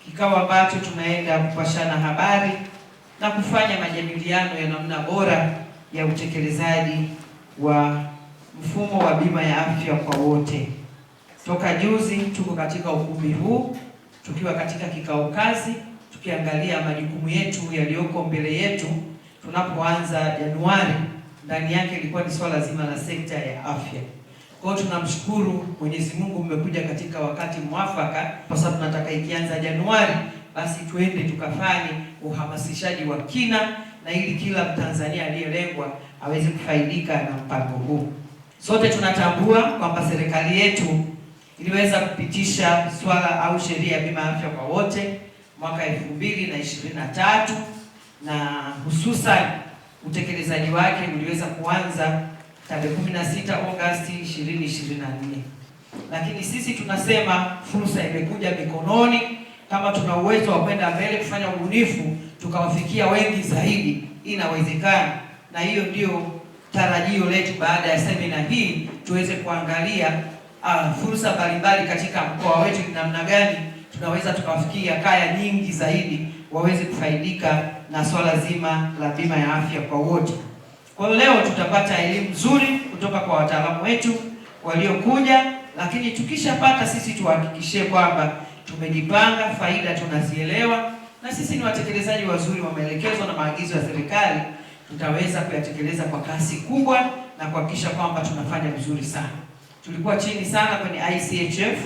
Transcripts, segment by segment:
kikao ambacho tunaenda kupashana habari na kufanya majadiliano ya namna bora ya utekelezaji wa mfumo wa bima ya afya kwa wote. Toka juzi tuko katika ukumbi huu tukiwa katika kikao kazi tukiangalia majukumu yetu yaliyoko mbele yetu tunapoanza Januari. Ndani yake ilikuwa ni swala zima la sekta ya afya. Kwa hiyo tunamshukuru Mwenyezi Mungu, mmekuja katika wakati mwafaka, kwa sababu tunataka ikianza Januari basi tuende tukafanye uhamasishaji wa kina, na ili kila Mtanzania aliyelengwa aweze kufaidika na mpango huu. Sote tunatambua kwamba serikali yetu iliweza kupitisha swala au sheria ya bima ya afya kwa wote mwaka 2023 na hususan utekelezaji wake uliweza kuanza tarehe 16 Agosti 2024. Lakini sisi tunasema fursa imekuja mikononi. Kama tuna uwezo wa kwenda mbele kufanya ubunifu tukawafikia wengi zaidi, inawezekana. Na hiyo ndio tarajio letu baada ya semina hii, tuweze kuangalia fursa mbalimbali katika mkoa wetu, ni namna gani tunaweza tukawafikia kaya nyingi zaidi waweze kufaidika na swala zima la bima ya afya kwa wote. Kwa hiyo leo tutapata elimu nzuri kutoka kwa wataalamu wetu waliokuja, lakini tukishapata sisi tuhakikishie kwamba tumejipanga, faida tunazielewa, na sisi ni watekelezaji wazuri wa maelekezo na maagizo ya serikali. Tutaweza kuyatekeleza kwa kasi kubwa na kuhakikisha kwamba tunafanya vizuri sana. Tulikuwa chini sana kwenye ICHF,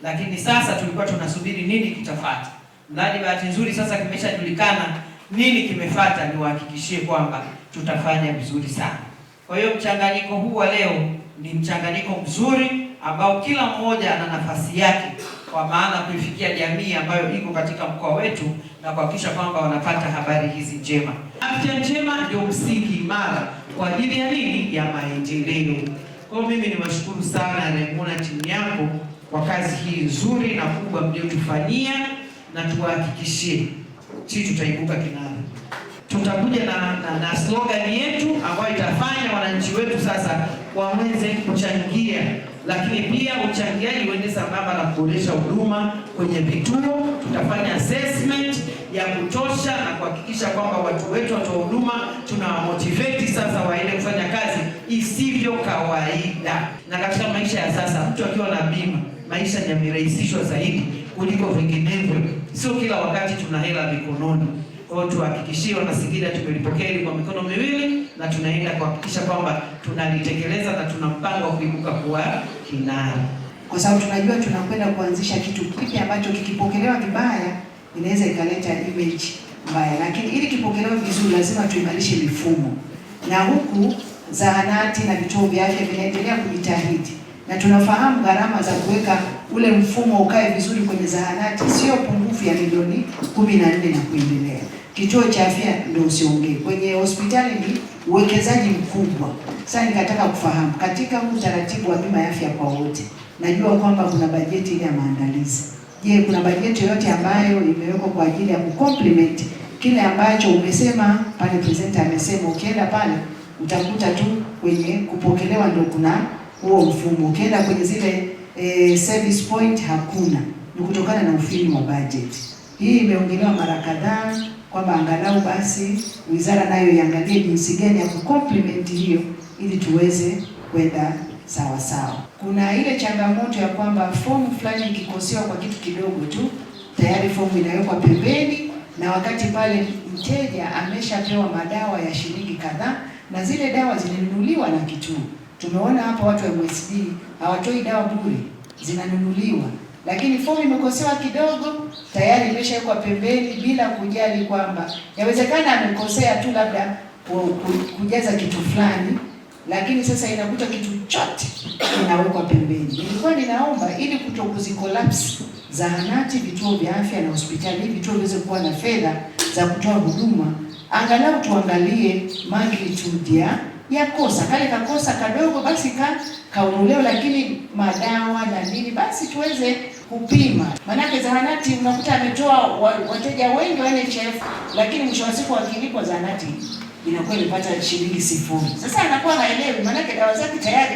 lakini sasa tulikuwa tunasubiri nini kitafuata. Mradi bahati nzuri sasa kimeshajulikana nini kimefuata, ni wahakikishie kwamba tutafanya vizuri sana. Kwa hiyo mchanganyiko huu wa leo ni mchanganyiko mzuri ambao kila mmoja ana nafasi yake, kwa maana kuifikia jamii ambayo iko katika mkoa wetu na kuhakikisha kwamba wanapata habari hizi njema. Afya njema ndio msingi imara kwa ajili ya nini? Ya maendeleo. Kwa hiyo mimi niwashukuru sana Raymond na timu yako kwa kazi hii nzuri na kubwa mliotufanyia, na tuwahakikishie sisi tutaibuka kinara. Tutakuja na slogan yetu ambayo itafanya wananchi wetu sasa waweze kuchangia, lakini pia uchangiaji uende sambamba na kuboresha huduma kwenye vituo. Tutafanya assessment ya kutosha na kuhakikisha kwamba watu wetu wa huduma tunawamotivate sasa waende kufanya kazi isivyo kawaida. Na katika maisha ya sasa mtu akiwa na bima, maisha yamerahisishwa zaidi kuliko vinginevyo. Sio kila wakati tuna hela mikononi. Kwa hiyo tuhakikishie Wanasingida tumelipokea hili kwa mikono miwili, na tunaenda kuhakikisha kwamba tunalitekeleza na tuna mpango wa kuibuka kuwa kinara, kwa sababu tunajua tunakwenda kuanzisha kitu kipi ambacho kikipokelewa vibaya inaweza ikaleta image mbaya, lakini ili kipokelewe vizuri lazima tuimarishe mifumo. Na huku zahanati na vituo vya afya vinaendelea kujitahidi, na tunafahamu gharama za kuweka ule mfumo ukae vizuri kwenye zahanati sio pungufu ya milioni 14 na kuendelea. Kituo cha afya ndio usiongee. Kwenye hospitali ni uwekezaji mkubwa. Sasa nikataka kufahamu katika huu utaratibu wa bima ya afya kwa wote, najua kwamba kuna bajeti ile ya maandalizi. Je, kuna bajeti yoyote ambayo imewekwa kwa ajili ya kucomplement kile ambacho umesema pale, presenter amesema ukienda pale utakuta tu kwenye kupokelewa ndio kuna huo mfumo, ukienda kwenye zile service point hakuna, ni kutokana na ufinyu wa budget. Hii imeongelewa mara kadhaa kwamba angalau basi wizara nayo iangalie jinsi gani ya kucomplement hiyo ili tuweze kwenda sawa sawa. Kuna ile changamoto ya kwamba fomu fulani ikikosewa kwa kitu kidogo tu tayari fomu inawekwa pembeni, na wakati pale mteja ameshapewa madawa ya shilingi kadhaa na zile dawa zinanunuliwa na kituo. Tumeona hapa watu wa MSD hawatoi dawa bure, zinanunuliwa, lakini fomu imekosewa kidogo tayari imeshawekwa pembeni bila kujali kwamba yawezekana amekosea tu labda kujaza kitu fulani, lakini sasa inakuta kitu chote inawekwa pembeni. Nilikuwa ninaomba ili kutokuzikolapse zahanati, vituo vya afya na hospitali, hivi vituo viweze kuwa na fedha za kutoa huduma, angalau tuangalie magnitude ya kosa. Kale kakosa kadogo basi kaunulewa, lakini madawa na nini basi tuweze kupima. Manake zahanati unakuta ametoa wateja wengi wa NHF, lakini mwisho wa siku wakilipwa zahanati inakuwa imepata shilingi 0. Sasa anakuwa haelewi, manake dawa zake tayari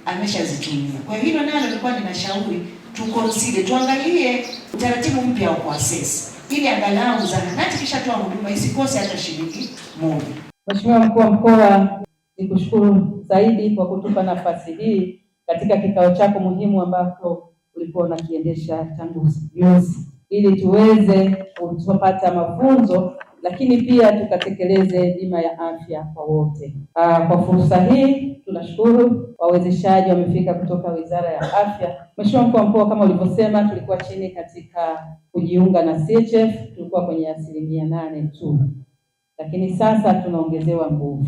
ameshazitumia. Kwa hiyo hilo nalo nilikuwa ninashauri consider, tuangalie utaratibu mpya wa kuassess ili angalau zahanati kishatoa huduma isikose hata shilingi moja. Mheshimiwa Mkuu wa Mkoa, nikushukuru zaidi kwa kutupa nafasi hii katika kikao chako muhimu ambacho ulikuwa unakiendesha tangu juzi, ili tuweze kupata mafunzo lakini pia tukatekeleze bima ya afya kwa wote. Kwa fursa hii tunashukuru wawezeshaji wamefika kutoka Wizara ya Afya. Mheshimiwa Mkuu wa Mkoa, kama ulivyosema, tulikuwa chini katika kujiunga na CHF, tulikuwa kwenye 8% tu, lakini sasa tunaongezewa nguvu.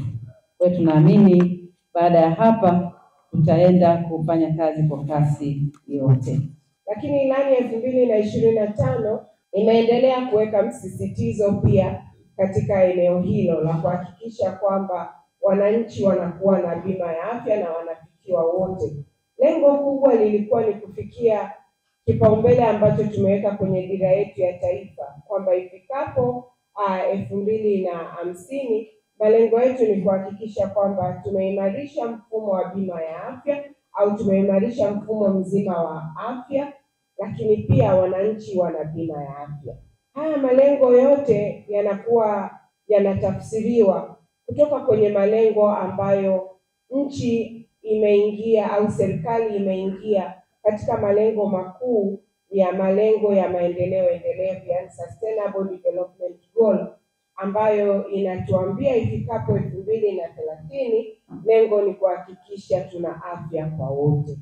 Kwa hiyo tunaamini baada ya hapa tutaenda kufanya kazi kwa kasi yote. Lakini ilani ya 2025 imeendelea kuweka msisitizo pia katika eneo hilo la kuhakikisha kwamba wananchi wanakuwa na bima ya afya na wanafikiwa wote. Lengo kubwa lilikuwa ni kufikia kipaumbele ambacho tumeweka kwenye dira yetu ya taifa kwamba ifikapo 2050 malengo yetu ni kuhakikisha kwamba tumeimarisha mfumo wa bima ya afya au tumeimarisha mfumo mzima wa afya, lakini pia wananchi wana bima ya afya. Haya malengo yote yanakuwa yanatafsiriwa kutoka kwenye malengo ambayo nchi imeingia au serikali imeingia katika malengo makuu ya malengo ya maendeleo endelevu, yani Sustainable Development Goal, ambayo inatuambia ifikapo 2030 lengo ni kuhakikisha tuna afya kwa wote.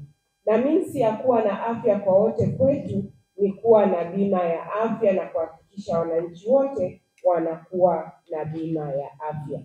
Na minsi ya kuwa na afya kwa wote kwetu ni kuwa na bima ya afya na kuhakikisha wananchi wote wanakuwa na bima ya afya.